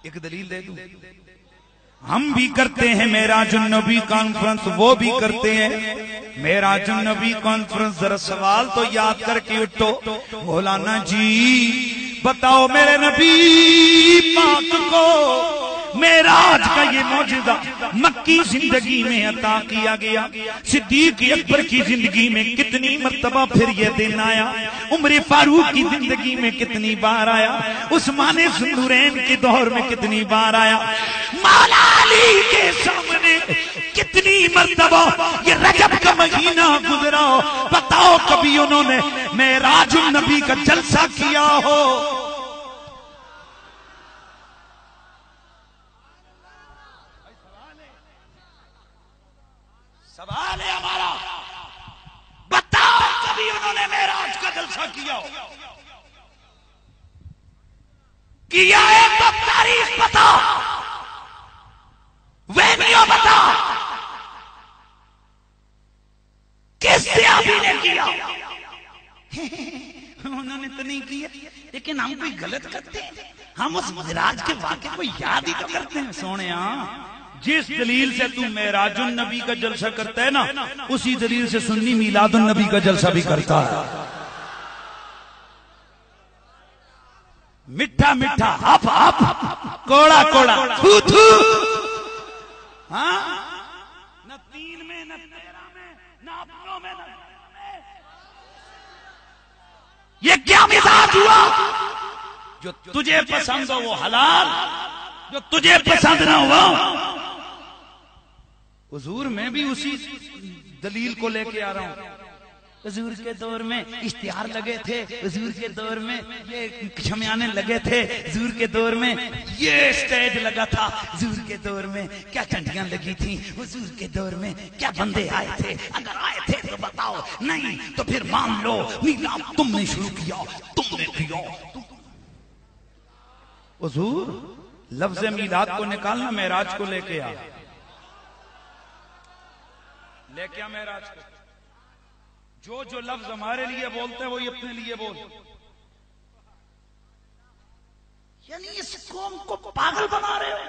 ایک دلیل دے دوں، ہم بھی کرتے ہیں معراج النبی کانفرنس، وہ بھی کرتے ہیں معراج النبی کانفرنس. ذرا سوال تو یاد کر کے اٹھو، مولانا جی بتاؤ میرے نبی پاک کو معراج کا یہ معجزہ مکی زندگی میں عطا کیا گیا، صدیق اکبر کی زندگی میں کتنی مرتبہ پھر یہ دن آیا، عمر فاروق کی زندگی میں کتنی بار آیا، عثمان ذوالنورین کے دور میں کتنی بار آیا، مولا علی کے سامنے کتنی مرتبہ یہ رجب کا مہینہ گزرا، بتاؤ کبھی انہوں نے معراج النبی کا جلسہ کیا ہو؟ سوال ہے ہمارا، بتاؤ کبھی انہوں نے معراج کا جلسہ کیا ہو؟ کیا ہے تو تاریخ بتا، ویڈیو بتا، کس صحابی نے کیا؟ انہوں نے تو نہیں کیا، لیکن ہم کوئی غلط کرتے ہیں، ہم اس معراج کے واقعے کو یاد ہی تو کرتے ہیں. سونے جس دلیل سے تو معراج النبی کا جلسہ کرتا ہے نا، اسی دلیل سے سنی میلاد النبی کا جلسہ بھی کرتا ہے. میٹھا میٹھا، ہپ ہپ، کوڑا کوڑا، تھو تھو، ہاں نہ تین میں نہ تیرہ میں نہ اپنوں میں نہ یہ کیا مزاج ہوا؟ جو تجھے پسند ہو وہ حلال، جو تجھے پسند نہ ہوا. حضور میں بھی اسی دلیل کو لے کے آ رہا ہوں. حضور کے دور میں اشتہار لگے تھے، حضور کے دور میں یہ شمیانے لگے تھے، حضور کے دور میں یہ سٹیج لگا تھا، حضور کے دور میں کیا چنڈیاں لگی تھیں، حضور کے دور میں کیا بندے آئے تھے. اگر آئے تھے تو بتاؤ، نہیں تو پھر مان لو میلاد تم نے شروع کیا، تم نے کیا. حضور لفظ میلاد کو نکالنا، معراج کو لے کے آ، لے کے آ معراج کو. جو لفظ ہمارے لیے بولتے ہیں وہی اپنے لیے بول. یعنی اس قوم کو پاگل بنا رہے ہو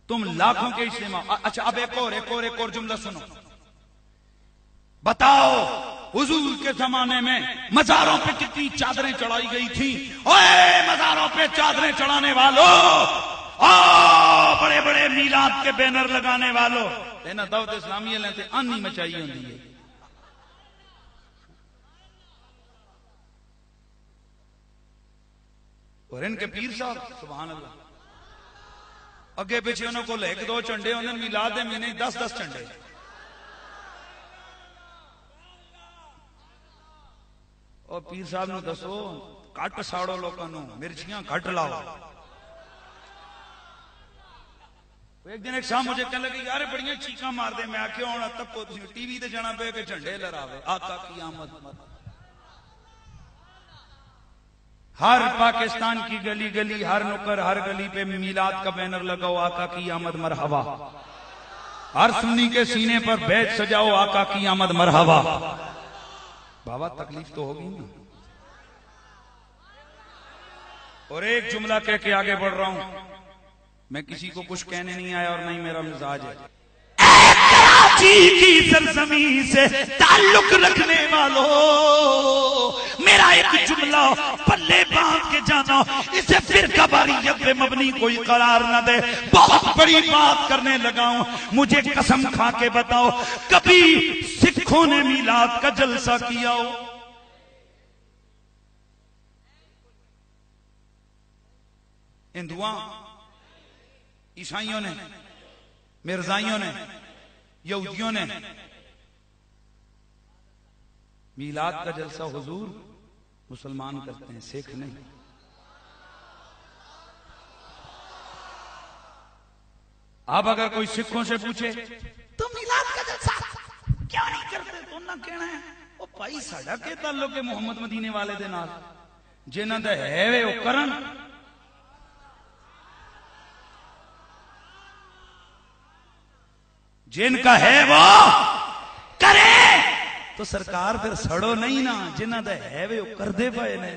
تم، لاکھوں کے اجتماع. اچھا اب ایک اور جملہ سنو. بتاؤ حضور کے زمانے میں مزاروں پہ کتنی چادریں چڑھائی گئی تھی؟ اوے مزاروں پہ چادریں چڑھانے والوں، بڑے بڑے میلاد کے بینر لگانے والوں، لینا دعوت اسلامیہ لیتے آنی مچائی ہوندی ہے. اور ان کے پیر صاحب سبحان اللہ اگے پیچھے انہوں کو ایک دو چنڈے انہوں نے میلاد دے مہینے 10 چنڈے. اور پیر صاحب نے دسو کٹ ساڑو لوگوں نو، مرچیاں گھٹ لاؤ. ایک دن ایک شام مجھے کہنے لگے یار بڑیاں چیخاں مار دے. میں آکھیا ہونا تب کو ٹی وی تے جانا پے کہ جھنڈے لہراوے. آقا کی آمد مت. ہر پاکستان کی گلی گلی، ہر نکر، ہر گلی پہ میلاد کا بینر لگاؤ، آقا کی آمد مرحبا. ہر سنی کے سینے پر بیج سجاؤ، آقا کی آمد مرحبا. بابا تکلیف تو ہوگی نا. اور ایک جملہ کہہ کے آگے بڑھ رہا ہوں، میں کسی کو کچھ کہنے نہیں آیا اور نہیں میرا مزاج ہے. کراچی کی سرزمین سے تعلق رکھنے والوں، میرا ایک جملہ پلے باندھ کے جانا، اسے فرقہ واریت پہ مبنی کوئی قرار نہ دے. بہت بڑی بات کرنے لگا ہوں. مجھے قسم کھا کے بتاؤ کبھی سکھوں نے میلاد کا جلسہ کیا ہو؟ ہندوؤں، عیسائیوں نے، مرزائیوں نے، یہودیوں نے میلاد کا جلسہ حضور مسلمان کرتے ہیں، سکھ نہیں. اب اگر کوئی سکھوں سے پوچھے تو میلاد کا جلسہ کیا نہیں کرتے تو نہ کہنا ہے او بھائی ساڈا کے تعلق ہے محمد مدینے والے دے نال، جنہاں دا ہے وے او کرن. جن کا ہے وہ کرے. تو سرکار پھر سڑو نہیں نا، جنہ دا ہے وہ کر دے پائے نے.